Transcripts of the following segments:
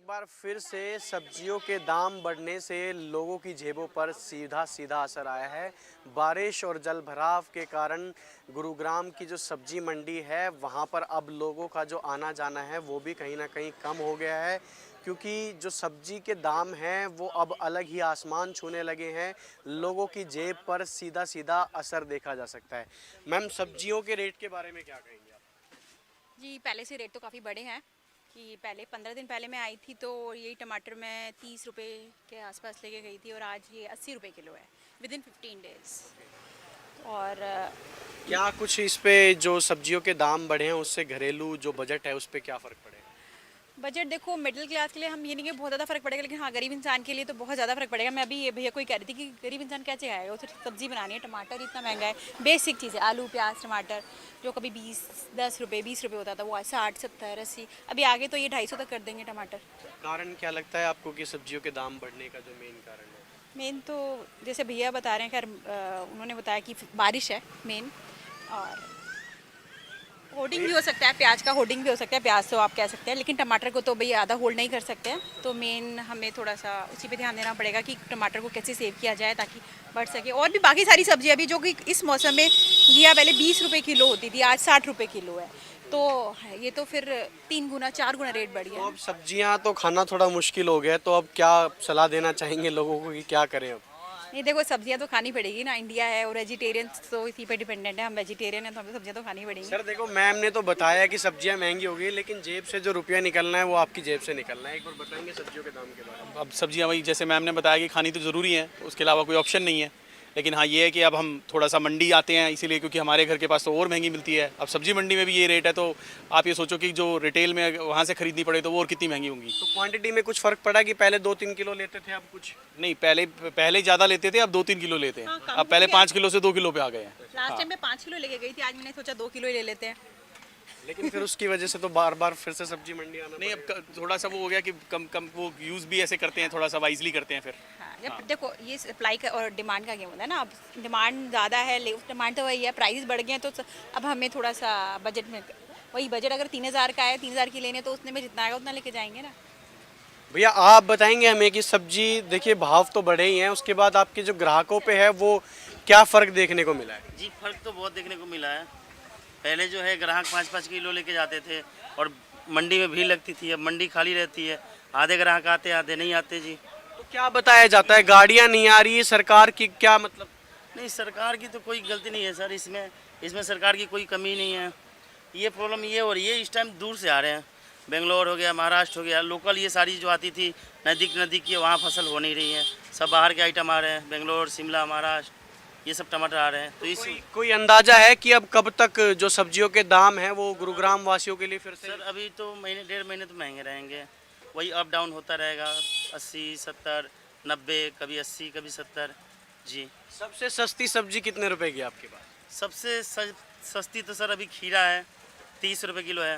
बार फिर से सब्जियों के दाम बढ़ने से लोगों की जेबों पर सीधा सीधा असर आया है। बारिश और जल भराव के कारण गुरुग्राम की जो सब्जी मंडी है वहां पर अब लोगों का जो आना जाना है वो भी कहीं ना कहीं कम हो गया है, क्योंकि जो सब्जी के दाम हैं वो अब अलग ही आसमान छूने लगे हैं। लोगों की जेब पर सीधा सीधा असर देखा जा सकता है। मैम, सब्जियों के रेट के बारे में क्या कहेंगे आप? जी, पहले से रेट तो काफ़ी बढ़े हैं कि पहले 15 दिन पहले मैं आई थी तो यही टमाटर मैं 30 रुपये के आसपास लेके गई थी और आज ये 80 रुपये किलो है विद इन 15 डेज़। और क्या कुछ इस पे जो सब्जियों के दाम बढ़े हैं उससे घरेलू जो बजट है उस पे क्या फ़र्क पड़ेगा? बजट देखो, मिडिल क्लास के लिए हम ये नहीं कि बहुत ज़्यादा फ़र्क पड़ेगा, लेकिन हाँ गरीब इंसान के लिए तो बहुत ज़्यादा फ़र्क पड़ेगा। मैं अभी ये भैया को ही कह रही थी कि गरीब इंसान कैसे खाएगा, उसे सब्ज़ी बनानी है, टमाटर इतना महंगा है, बेसिक चीज़ है, आलू प्याज टमाटर जो कभी 10 रुपये 20 रुपये होता था वो 60 70 80, अभी आगे तो ये 250 तक कर देंगे टमाटर। कारण क्या लगता है आपको कि सब्जियों के दाम बढ़ने का जो मेन कारण है? मेन तो जैसे भैया बता रहे हैं, खैर उन्होंने बताया कि बारिश है मेन, और होर्डिंग भी हो सकता है, प्याज का होर्डिंग भी हो सकता है, प्याज तो आप कह सकते हैं, लेकिन टमाटर को तो भैया आधा होल्ड नहीं कर सकते हैं, तो मेन हमें थोड़ा सा उसी पे ध्यान देना पड़ेगा कि टमाटर को कैसे सेव किया जाए ताकि बढ़ सके। और भी बाकी सारी सब्जियां भी जो कि इस मौसम में घिया पहले 20 रुपये किलो होती थी, आज 60 रुपये किलो है, तो ये तो फिर 3 गुना 4 गुना रेट बढ़ गया तो है। अब सब्जियां तो खाना थोड़ा मुश्किल हो गया है, तो अब क्या सलाह देना चाहेंगे लोगों को कि क्या करें अब? नहीं देखो, सब्जियां तो खानी पड़ेगी ना, इंडिया है और वेजिटेरियन तो इसी पे डिपेंडेंट है, हम वेजिटेरियन हैं तो हमें सब्जियां तो खानी पड़ेंगी। सर देखो, मैम ने तो बताया कि सब्जियां महंगी हो गई, लेकिन जेब से जो रुपया निकलना है वो आपकी जेब से निकलना है। एक बार बताएंगे सब्जियों के दाम के बारे में? अब सब्जियां वही जैसे मैम ने बताया कि खानी तो ज़रूरी है, उसके अलावा कोई ऑप्शन नहीं है। लेकिन हाँ ये है कि अब हम थोड़ा सा मंडी आते हैं इसीलिए, क्योंकि हमारे घर के पास तो और महंगी मिलती है। अब सब्जी मंडी में भी ये रेट है, तो आप ये सोचो कि जो रिटेल में वहाँ से खरीदनी पड़े तो वो और कितनी महंगी होंगी। तो क्वांटिटी में कुछ फर्क पड़ा कि पहले 2-3 किलो लेते थे, अब कुछ? नहीं, पहले ज़्यादा लेते थे, अब 2-3 किलो लेते हैं। हाँ, कम अब हो पहले गया। 5 किलो से 2 किलो पे आ गए हैं। लास्ट टाइम मैं 5 किलो लेके गई थी, आज मैंने सोचा 2 किलो ही ले लेते हैं। लेकिन फिर उसकी वजह से तो बार बार फिर से सब्जी मंडी आना नहीं, पड़ेगा। अब थोड़ा सा वो हो गया कि कम कम वो यूज़ भी ऐसे करते हैं, थोड़ा सा वाइजली करते हैं फिर। हाँ, जब देखो ये सप्लाई का और डिमांड का गेम होता है ना, अब डिमांड ज़्यादा है, डिमांड तो वही है, प्राइस बढ़ गए हैं, तो अब हमें थोड़ा सा बजट में, वही बजट अगर 3000 का है, 3000 की लेने तो उसने में जितना आएगा उतना लेके जाएंगे ना। भैया, आप बताएंगे हमें कि सब्जी देखिए भाव तो बढ़े ही हैं, उसके बाद आपके जो ग्राहकों पे है वो क्या फ़र्क देखने को मिला है? जी, फर्क तो बहुत देखने को मिला है। पहले जो है ग्राहक 5-5 किलो लेके जाते थे और मंडी में भीड़ लगती थी, अब मंडी खाली रहती है, आधे ग्राहक आते आधे नहीं आते जी। तो क्या बताया जाता है, गाड़ियां नहीं आ रही, सरकार की क्या मतलब? नहीं, सरकार की तो कोई गलती नहीं है सर, इसमें सरकार की कोई कमी नहीं है। ये प्रॉब्लम ये हो रही है, इस टाइम दूर से आ रहे हैं, बेंगलोर हो गया, महाराष्ट्र हो गया, लोकल ये सारी जो आती थी नज़दीक की, वहाँ फसल हो नहीं रही है, सब बाहर के आइटम आ रहे हैं, बेंगलोर शिमला महाराष्ट्र ये सब टमाटर आ रहे हैं। तो इस कोई अंदाजा है कि अब कब तक जो सब्जियों के दाम हैं वो गुरुग्राम वासियों के लिए फिर से? सर अभी तो महीने 1.5 महीने तो महंगे रहेंगे, वही अप डाउन होता रहेगा, 80 70 90, कभी 80 कभी 70 जी। सबसे सस्ती सब्जी कितने रुपए की है आपके पास? सबसे सस्ती तो सर अभी खीरा है, 30 रुपये किलो है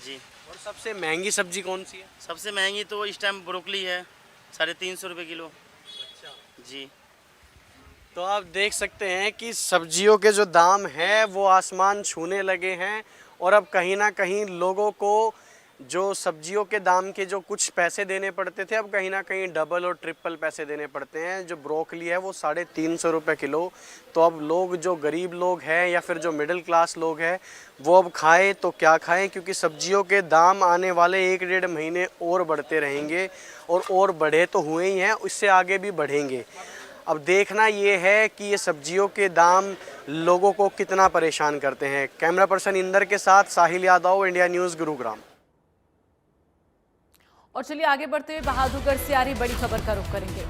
जी। और सबसे महंगी सब्जी कौन सी है? सबसे महंगी तो इस टाइम ब्रोकली है, 350 रुपये किलो जी। तो आप देख सकते हैं कि सब्जियों के जो दाम हैं वो आसमान छूने लगे हैं, और अब कहीं ना कहीं लोगों को जो सब्जियों के दाम के जो कुछ पैसे देने पड़ते थे, अब कहीं ना कहीं डबल और ट्रिपल पैसे देने पड़ते हैं। जो ब्रोकली है वो 350 रुपये किलो, तो अब लोग जो गरीब लोग हैं या फिर जो मिडिल क्लास लोग हैं वो अब खाएं तो क्या खाएं, क्योंकि सब्जियों के दाम आने वाले 1-1.5 महीने और बढ़ते रहेंगे, और बढ़े तो हुए ही हैं, इससे आगे भी बढ़ेंगे। अब देखना ये है कि ये सब्जियों के दाम लोगों को कितना परेशान करते हैं। कैमरा पर्सन इंदर के साथ साहिल यादव, इंडिया न्यूज़, गुरुग्राम। और चलिए आगे बढ़ते हुए बहादुरगढ़ से आ रही बड़ी खबर का रुख करेंगे।